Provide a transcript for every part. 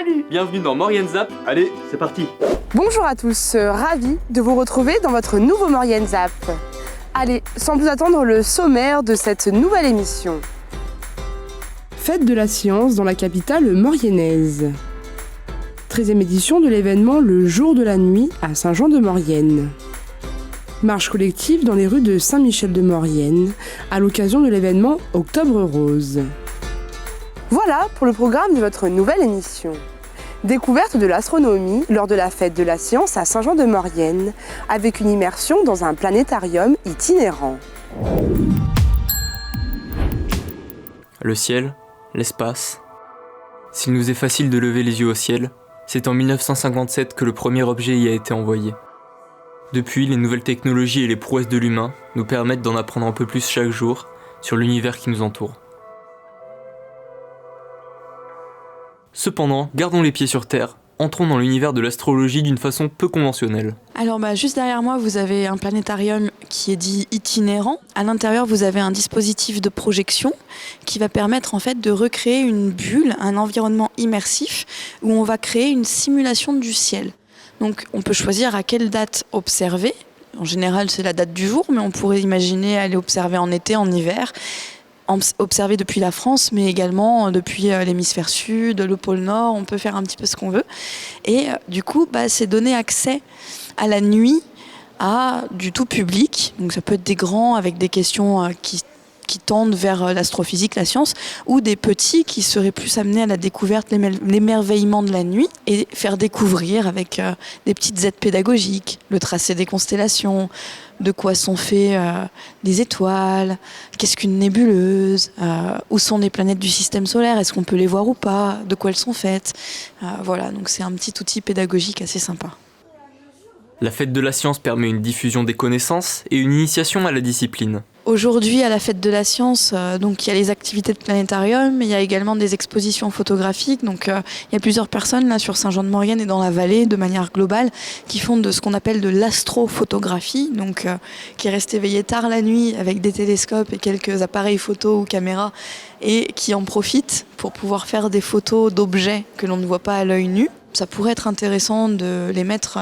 Salut, bienvenue dans Maurienne Zap. Allez, c'est parti. Bonjour à tous, ravi de vous retrouver dans votre nouveau Maurienne Zap. Allez, sans plus attendre, le sommaire de cette nouvelle émission. Fête de la science dans la capitale mauriennaise. 13e édition de l'événement Le Jour de la Nuit à Saint-Jean-de-Maurienne. Marche collective dans les rues de Saint-Michel-de-Maurienne à l'occasion de l'événement Octobre Rose. Voilà pour le programme de votre nouvelle émission. Découverte de l'astronomie lors de la fête de la science à Saint-Jean-de-Maurienne avec une immersion dans un planétarium itinérant. Le ciel, l'espace. S'il nous est facile de lever les yeux au ciel, c'est en 1957 que le premier objet y a été envoyé. Depuis, les nouvelles technologies et les prouesses de l'humain nous permettent d'en apprendre un peu plus chaque jour sur l'univers qui nous entoure. Cependant, gardons les pieds sur terre, entrons dans l'univers de l'astrologie d'une façon peu conventionnelle. Alors juste derrière moi, vous avez un planétarium qui est dit itinérant. À l'intérieur, vous avez un dispositif de projection qui va permettre en fait de recréer une bulle, un environnement immersif où on va créer une simulation du ciel. Donc on peut choisir à quelle date observer. En général, c'est la date du jour, mais on pourrait imaginer aller observer en été, en hiver. Observer depuis la France, mais également depuis l'hémisphère sud, le pôle Nord, on peut faire un petit peu ce qu'on veut. Et du coup, c'est donner accès à la nuit à du tout public. Donc ça peut être des grands avec des questions qui tendent vers l'astrophysique, la science, ou des petits qui seraient plus amenés à la découverte, l'émerveillement de la nuit, et faire découvrir avec des petites aides pédagogiques, le tracé des constellations, de quoi sont faits les étoiles, qu'est-ce qu'une nébuleuse, où sont les planètes du système solaire, est-ce qu'on peut les voir ou pas, de quoi elles sont faites. Voilà, donc c'est un petit outil pédagogique assez sympa. La fête de la science permet une diffusion des connaissances et une initiation à la discipline. Aujourd'hui, à la fête de la science, donc il y a les activités de planétarium, il y a également des expositions photographiques. Donc il y a plusieurs personnes là sur Saint-Jean-de-Maurienne et dans la vallée, de manière globale, qui font de ce qu'on appelle de l'astrophotographie, donc qui restent éveillés tard la nuit avec des télescopes et quelques appareils photo ou caméras, et qui en profitent pour pouvoir faire des photos d'objets que l'on ne voit pas à l'œil nu. Ça pourrait être intéressant de les mettre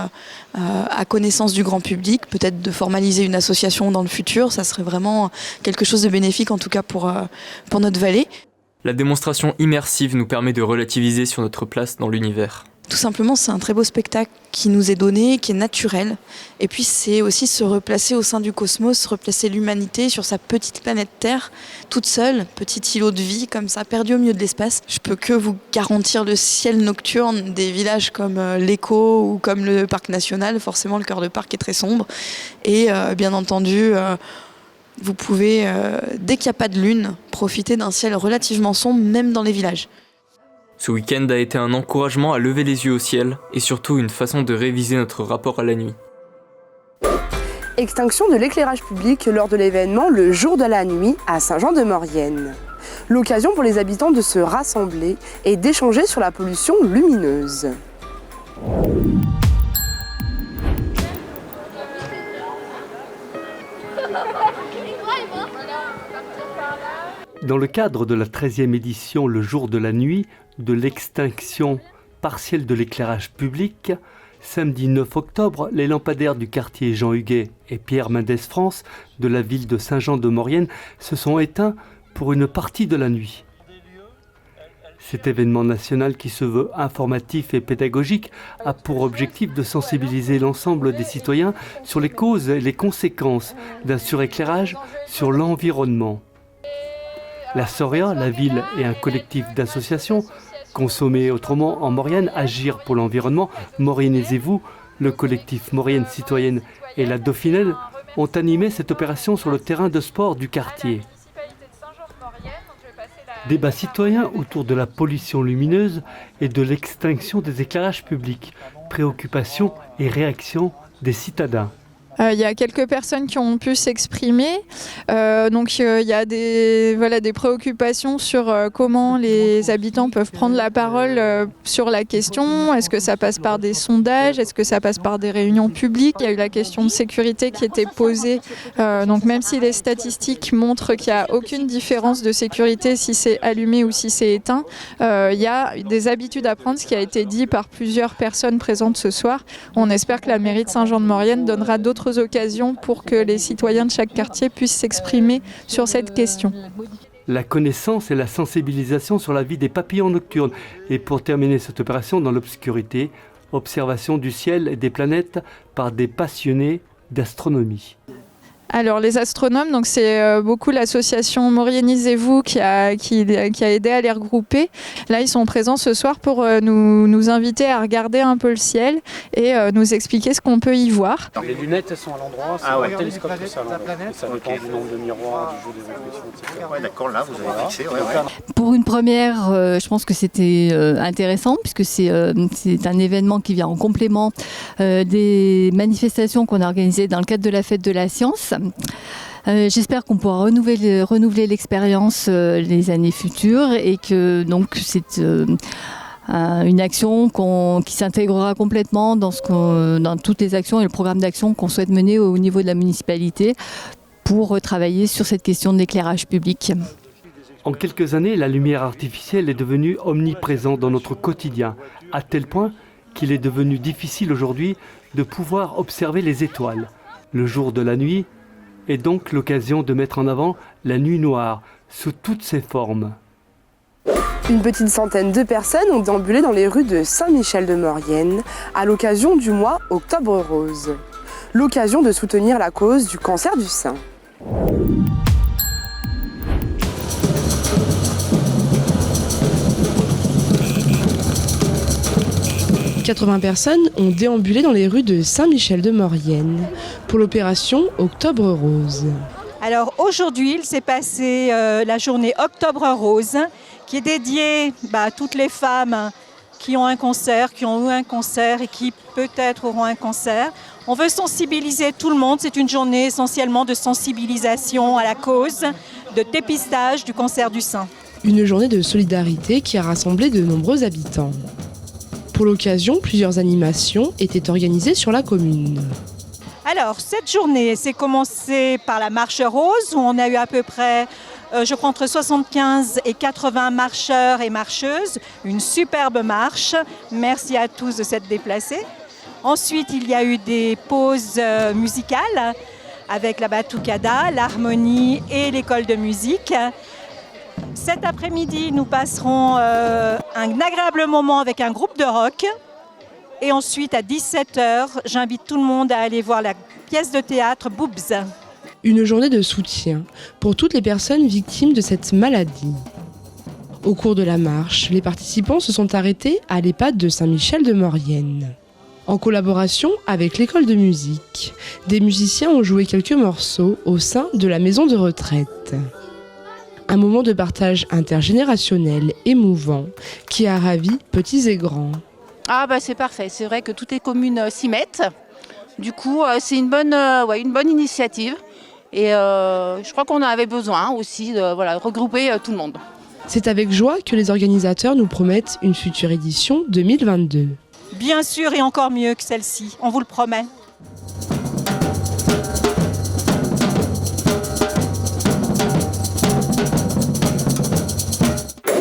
à connaissance du grand public, peut-être de formaliser une association dans le futur. Ça serait vraiment quelque chose de bénéfique, en tout cas pour notre vallée. La démonstration immersive nous permet de relativiser sur notre place dans l'univers. Tout simplement, c'est un très beau spectacle qui nous est donné, qui est naturel. Et puis, c'est aussi se replacer au sein du cosmos, replacer l'humanité sur sa petite planète Terre, toute seule, petit îlot de vie, comme ça, perdu au milieu de l'espace. Je peux que vous garantir le ciel nocturne des villages comme l'Écho ou comme le Parc National. Forcément, le cœur de parc est très sombre. Et bien entendu, vous pouvez, dès qu'il n'y a pas de lune, profiter d'un ciel relativement sombre, même dans les villages. Ce week-end a été un encouragement à lever les yeux au ciel et surtout une façon de réviser notre rapport à la nuit. Extinction de l'éclairage public lors de l'événement Le Jour de la Nuit à Saint-Jean-de-Maurienne. L'occasion pour les habitants de se rassembler et d'échanger sur la pollution lumineuse. Dans le cadre de la 13e édition Le Jour de la Nuit, de l'extinction partielle de l'éclairage public, samedi 9 octobre, les lampadaires du quartier Jean Huguet et Pierre Mendès France de la ville de Saint-Jean-de-Maurienne se sont éteints pour une partie de la nuit. Cet événement national qui se veut informatif et pédagogique a pour objectif de sensibiliser l'ensemble des citoyens sur les causes et les conséquences d'un suréclairage sur l'environnement. La Soria, la ville et un collectif d'associations, Consommer autrement en Maurienne, Agir pour l'environnement, Mauriennisez-vous, le collectif Maurienne Citoyenne et la Dauphinelle ont animé cette opération sur le terrain de sport du quartier. Débat citoyen autour de la pollution lumineuse et de l'extinction des éclairages publics, préoccupations et réactions des citadins. Il y a quelques personnes qui ont pu s'exprimer. Donc il y a des préoccupations sur comment les habitants peuvent prendre la parole sur la question. Est-ce que ça passe par des sondages? Est-ce que ça passe par des réunions publiques? Il y a eu la question de sécurité qui était posée. Donc même si les statistiques montrent qu'il n'y a aucune différence de sécurité si c'est allumé ou si c'est éteint, il y a des habitudes à prendre, ce qui a été dit par plusieurs personnes présentes ce soir. On espère que la mairie de Saint-Jean-de-Maurienne donnera d'autres occasions pour que les citoyens de chaque quartier puissent s'exprimer sur cette question. La connaissance et la sensibilisation sur la vie des papillons nocturnes. Et pour terminer cette opération dans l'obscurité, observation du ciel et des planètes par des passionnés d'astronomie. Alors les astronomes, donc c'est beaucoup l'association Mauriennisez-vous qui a aidé à les regrouper. Là, ils sont présents ce soir pour nous inviter à regarder un peu le ciel et nous expliquer ce qu'on peut y voir. Les lunettes, elles sont à l'endroit, c'est un télescope qui est à l'endroit. Et ça dépend du nombre de miroirs, du jeu des réflexions, etc. Ouais, d'accord, là, vous avez fixé. Pour une première, je pense que c'était intéressant puisque c'est un événement qui vient en complément des manifestations qu'on a organisées dans le cadre de la fête de la science. J'espère qu'on pourra renouveler l'expérience les années futures et que donc c'est une action qui s'intégrera complètement dans toutes les actions et le programme d'action qu'on souhaite mener au niveau de la municipalité pour travailler sur cette question de l'éclairage public. En quelques années, la lumière artificielle est devenue omniprésente dans notre quotidien, à tel point qu'il est devenu difficile aujourd'hui de pouvoir observer les étoiles. Le jour de la nuit est donc l'occasion de mettre en avant la nuit noire sous toutes ses formes. Une petite centaine de personnes ont déambulé dans les rues de Saint-Michel-de-Maurienne à l'occasion du mois Octobre Rose. L'occasion de soutenir la cause du cancer du sein. 80 personnes ont déambulé dans les rues de Saint-Michel-de-Maurienne pour l'opération Octobre Rose. Alors aujourd'hui, il s'est passé la journée Octobre Rose qui est dédiée à toutes les femmes qui ont un cancer, qui ont eu un cancer et qui peut-être auront un cancer. On veut sensibiliser tout le monde. C'est une journée essentiellement de sensibilisation à la cause, de dépistage du cancer du sein. Une journée de solidarité qui a rassemblé de nombreux habitants. Pour l'occasion, plusieurs animations étaient organisées sur la commune. Alors, cette journée s'est commencée par la marche rose, où on a eu à peu près, je crois, entre 75 et 80 marcheurs et marcheuses. Une superbe marche. Merci à tous de s'être déplacés. Ensuite, il y a eu des pauses musicales avec la batucada, l'harmonie et l'école de musique. Cet après-midi, nous passerons un agréable moment avec un groupe de rock. Et ensuite, à 17h, j'invite tout le monde à aller voir la pièce de théâtre Boobs. Une journée de soutien pour toutes les personnes victimes de cette maladie. Au cours de la marche, les participants se sont arrêtés à l'EHPAD de Saint-Michel-de-Maurienne. En collaboration avec l'école de musique, des musiciens ont joué quelques morceaux au sein de la maison de retraite. Un moment de partage intergénérationnel émouvant qui a ravi petits et grands. Ah bah c'est parfait, c'est vrai que toutes les communes s'y mettent. Du coup, c'est une bonne initiative. Et je crois qu'on en avait besoin aussi de regrouper tout le monde. C'est avec joie que les organisateurs nous promettent une future édition 2022. Bien sûr et encore mieux que celle-ci, on vous le promet.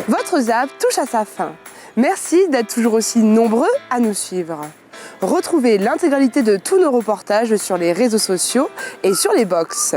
Votre ZAP touche à sa fin. Merci d'être toujours aussi nombreux à nous suivre. Retrouvez l'intégralité de tous nos reportages sur les réseaux sociaux et sur les box.